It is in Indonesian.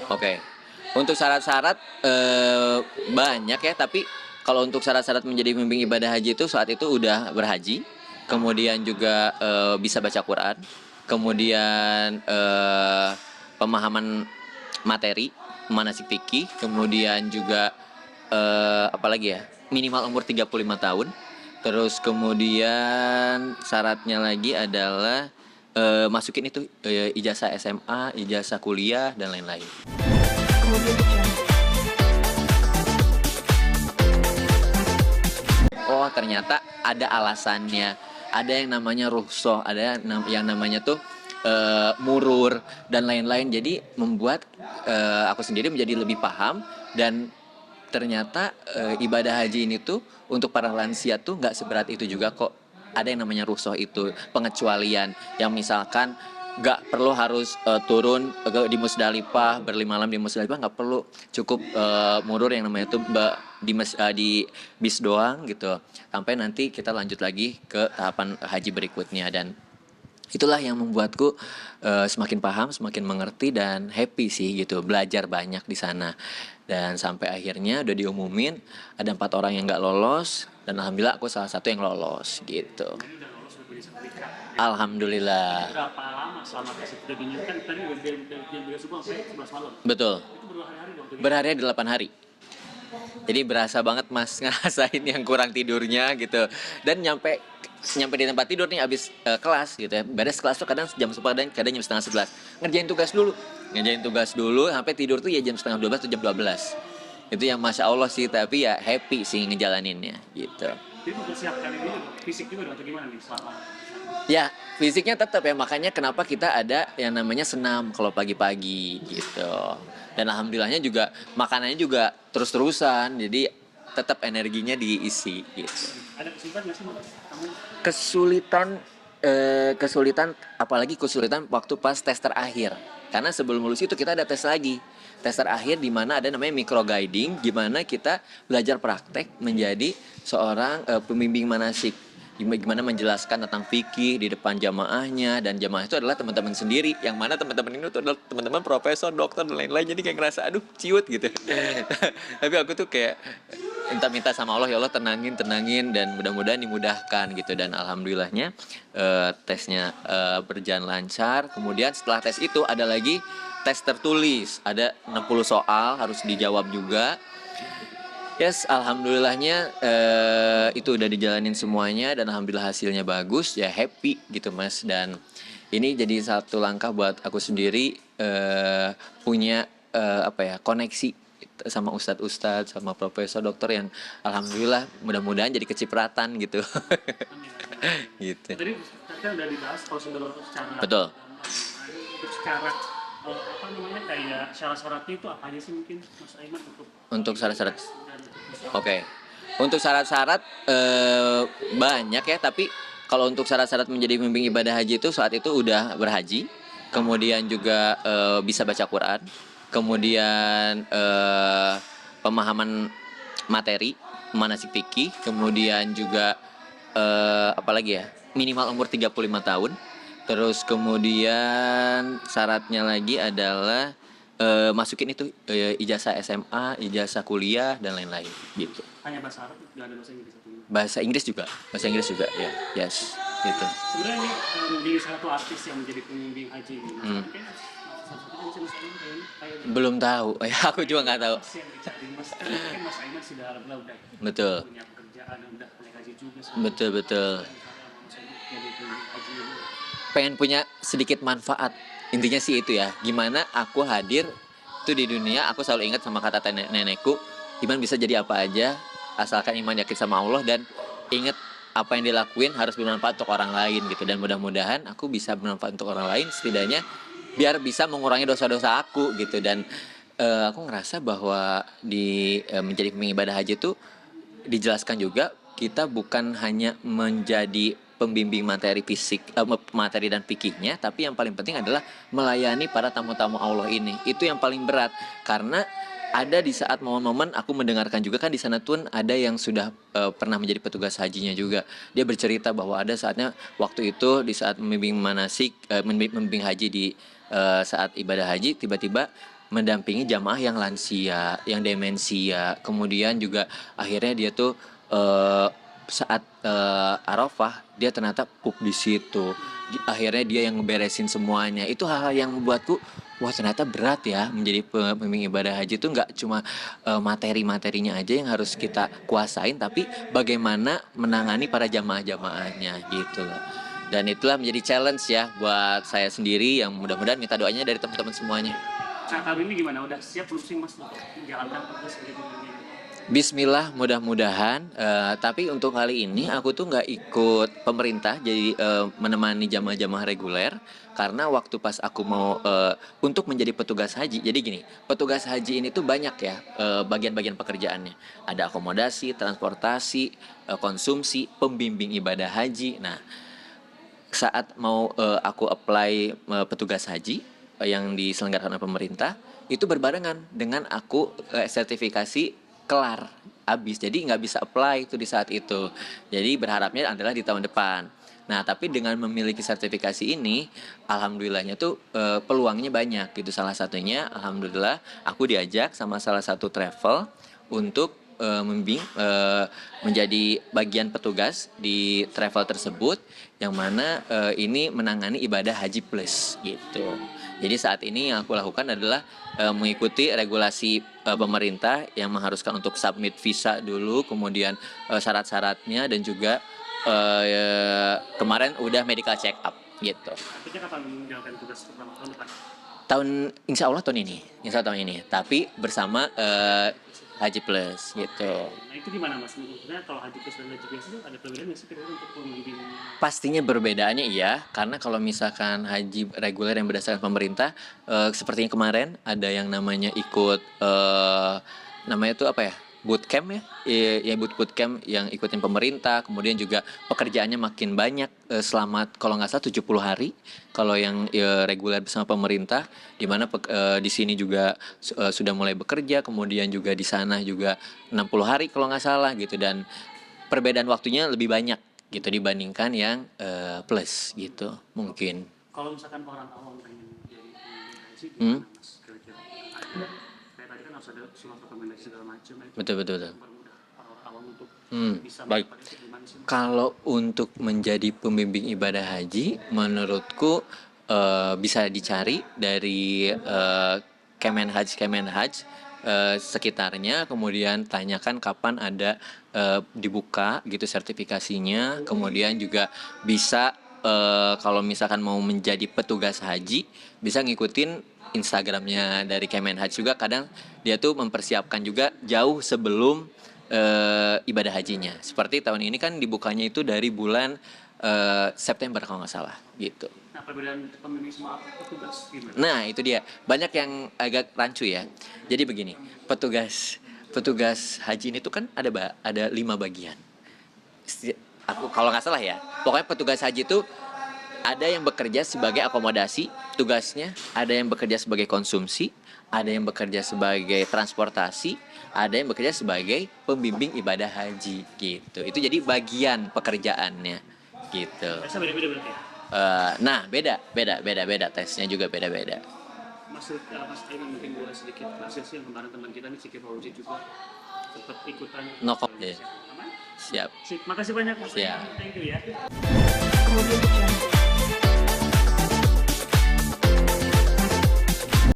Oke. Untuk syarat-syarat banyak ya, tapi kalau untuk syarat-syarat menjadi pembimbing ibadah haji itu saat itu udah berhaji, kemudian juga bisa baca Quran, kemudian pemahaman materi, manasik fikih, kemudian juga apalagi ya? Minimal umur 35 tahun. Terus kemudian syaratnya lagi adalah masukin itu ijazah SMA, ijazah kuliah dan lain-lain. Oh, ternyata ada alasannya. Ada yang namanya rukhsah, ada yang namanya tuh murur dan lain-lain. Jadi membuat aku sendiri menjadi lebih paham, dan ternyata ibadah haji ini tuh untuk para lansia tuh nggak seberat itu juga kok. Ada yang namanya rukhsah, itu pengecualian yang misalkan nggak perlu harus turun di Musdalifah, berlima malam di Musdalifah, nggak perlu, cukup murur yang namanya tuh di bis doang gitu, sampai nanti kita lanjut lagi ke tahapan haji berikutnya. Dan itulah yang membuatku semakin paham, semakin mengerti dan happy sih gitu, belajar banyak di sana. Dan sampai akhirnya udah diumumin ada 4 orang yang nggak lolos, dan alhamdulillah aku salah satu yang lolos gitu. Jadi udah lolos udah bisa menikah. Alhamdulillah. Berapa lama selama tes itu udah dingin kan tadi udah jam 3 subuh sampai 11 malam. Betul. Itu berhari-hari dong tuh. Berhari 8 hari. Jadi berasa banget Mas ngerasain yang kurang tidurnya gitu. Dan nyampe di tempat tidur nih abis kelas gitu ya. Beres kelas tuh kadang jam 10, kadang jam setengah 11. Ngerjain tugas dulu sampai tidur tuh ya jam setengah 12 atau jam 12. Itu yang Masya Allah sih, tapi ya happy sih ngejalaninnya gitu. Jadi mempersiapkan ini fisik juga dong atau gimana nih selama? Ya, fisiknya tetap ya, makanya kenapa kita ada yang namanya senam kalau pagi-pagi gitu. Dan alhamdulillahnya juga makanannya juga terus-terusan, jadi tetap energinya diisi gitu. Ada kesulitan nggak sih kamu? Kesulitan apalagi kesulitan waktu pas tes terakhir. Karena sebelum lulus itu kita ada tes lagi. Tes terakhir di mana ada namanya micro guiding, gimana kita belajar praktek menjadi seorang pembimbing manasik. Gimana menjelaskan tentang fikih di depan jamaahnya, dan jamaah itu adalah teman-teman sendiri, yang mana teman-teman ini tuh adalah teman-teman profesor, dokter dan lain-lain. Jadi kayak ngerasa aduh ciut gitu. Tapi aku tuh kayak minta sama Allah, ya Allah tenangin dan mudah-mudahan dimudahkan gitu. Dan alhamdulillahnya tesnya berjalan lancar. Kemudian setelah tes itu ada lagi tes tertulis, ada 60 soal harus dijawab juga. Yes, alhamdulillahnya itu udah dijalanin semuanya, dan alhamdulillah hasilnya bagus, ya happy gitu Mas. Dan ini jadi satu langkah buat aku sendiri punya koneksi sama ustadz-ustadz, sama profesor, dokter yang alhamdulillah mudah-mudahan jadi kecipratan gitu. Gitu. Tadi kan udah dibahas prosedur secara Betul. untuk secara apa namanya kayak syarat-syaratnya itu apa aja sih mungkin Mas Aiman Untuk syarat-syarat. dan Oke. Untuk syarat-syarat banyak ya, tapi kalau untuk syarat-syarat menjadi pembimbing ibadah haji itu saat itu udah berhaji, kemudian juga bisa baca Quran, kemudian pemahaman materi, manasik fikih, kemudian juga apalagi ya? Minimal umur 35 tahun. Terus kemudian syaratnya lagi adalah masukin itu ijazah SMA, ijazah kuliah dan lain-lain gitu. hanya bahasa Arab, nggak ada bahasa Inggris atau gimana? Bahasa Inggris juga ya. Yes, gitu. Sebenarnya ini menjadi satu artis yang menjadi pembimbing haji ini. Kayaknya salah satunya Mas Aiman kayak Belum tahu. Ya aku juga nggak tahu. Mas yang dicari Mas kan Mas Aiman sudah alhamdulillah udah Betul. punya pekerjaan dan udah naik haji juga Betul. misalnya Mas Aiman jadi pembimbing haji ini. Pengen punya sedikit manfaat. Intinya sih itu ya. Gimana aku hadir tuh di dunia, aku selalu ingat sama kata nenekku, iman bisa jadi apa aja asalkan iman yakin sama Allah, dan ingat apa yang dilakuin harus bermanfaat untuk orang lain gitu. Dan mudah-mudahan aku bisa bermanfaat untuk orang lain, setidaknya biar bisa mengurangi dosa-dosa aku gitu. Dan aku ngerasa bahwa di menjadi pembimbing ibadah haji itu dijelaskan juga kita bukan hanya menjadi pembimbing materi fisik, materi dan fikihnya, tapi yang paling penting adalah melayani para tamu-tamu Allah ini. Itu yang paling berat, karena ada di saat momen-momen aku mendengarkan juga kan di sana tuh ada yang sudah pernah menjadi petugas hajinya juga. Dia bercerita bahwa ada saatnya waktu itu di saat membimbing manasik, membimbing haji di saat ibadah haji, tiba-tiba mendampingi jamaah yang lansia, yang demensia. Kemudian juga akhirnya dia tuh saat Arafah dia ternyata pup di situ. Akhirnya dia yang ngeberesin semuanya. Itu hal-hal yang membuatku, wah ternyata berat ya menjadi pembimbing ibadah haji itu nggak cuma materi-materinya aja yang harus kita kuasain, tapi bagaimana menangani para jamaah-jamaahnya gitu loh. Dan itulah menjadi challenge ya buat saya sendiri, yang mudah-mudahan minta doanya dari teman-teman semuanya. Nah, tahun ini gimana? Udah siap belum sih Mas untuk menjalankan tugas sebagai pembimbing? Bismillah, mudah-mudahan. Tapi untuk kali ini aku tuh nggak ikut pemerintah jadi menemani jamaah-jamaah reguler, karena waktu pas aku mau untuk menjadi petugas haji. Jadi gini, petugas haji ini tuh banyak ya bagian-bagian pekerjaannya. Ada akomodasi, transportasi, konsumsi, pembimbing ibadah haji. Nah, saat mau aku apply petugas haji yang diselenggarakan oleh pemerintah, itu berbarengan dengan aku sertifikasi kelar habis, jadi nggak bisa apply itu di saat itu. Jadi berharapnya adalah di tahun depan. Nah, tapi dengan memiliki sertifikasi ini, alhamdulillahnya tuh peluangnya banyak gitu. Salah satunya, alhamdulillah, aku diajak sama salah satu travel untuk menjadi bagian petugas di travel tersebut, yang mana ini menangani ibadah haji plus gitu. Jadi saat ini yang aku lakukan adalah mengikuti regulasi pemerintah yang mengharuskan untuk submit visa dulu, kemudian syarat-syaratnya, dan juga kemarin udah medical check up gitu. Artinya kapan menjalankan tugas pertama tahun depan? Insya Allah tahun ini, tapi bersama Haji Plus gitu. Nah itu gimana Mas? Maksudnya kalau Haji Plus dan Haji Plus itu ada perbedaan nggak sih kira-kira untuk pembimbing? Pastinya perbedaannya iya, karena kalau misalkan haji reguler yang berdasarkan pemerintah, seperti yang kemarin ada yang namanya ikut namanya itu apa ya, bootcamp ya, ya bootcamp yang ikutin pemerintah. Kemudian juga pekerjaannya makin banyak selama kalau nggak salah 70 hari kalau yang reguler bersama pemerintah, di mana di sini juga sudah mulai bekerja, kemudian juga di sana juga 60 hari kalau nggak salah gitu, dan perbedaan waktunya lebih banyak gitu dibandingkan yang plus gitu mungkin. Kalau misalkan orang awam pengen jadi pembimbing haji, gimana Mas? Kira-kira ada kayak tadi kan harus ada surat rekomendasi segala macam. Betul. Mempermudah orang awam untuk bisa Baik. melakukan itu gimana sih Mas? Kalau untuk menjadi pembimbing ibadah haji, menurutku bisa dicari dari Kemenhaj sekitarnya, kemudian tanyakan kapan ada dibuka gitu sertifikasinya. Kemudian juga bisa kalau misalkan mau menjadi petugas haji, bisa ngikutin Instagramnya dari Kemenhaj juga. Kadang dia tuh mempersiapkan juga jauh sebelum ibadah hajinya. Seperti tahun ini kan dibukanya itu dari bulan September kalau nggak salah gitu. Nah perbedaan pembimbing sama petugas gimana? Nah itu dia, banyak yang agak rancu ya. Jadi begini, petugas haji ini tuh kan ada 5 bagian. Aku kalau nggak salah ya, pokoknya petugas haji itu ada yang bekerja sebagai akomodasi tugasnya, ada yang bekerja sebagai konsumsi, ada yang bekerja sebagai transportasi, ada yang bekerja sebagai pembimbing ibadah haji gitu. Itu jadi bagian pekerjaannya gitu. Biasa beda-beda berarti ya? Nah beda tesnya juga beda-beda. Mas Aiman mungkin boleh sedikit bahas sih yang kemarin teman kita nih Ciki Fauzi juga tetap ikutan. No comment. Aman? Siap. Sip, makasih banyak Mas Siap. Aiman. Thank you ya. Kemudian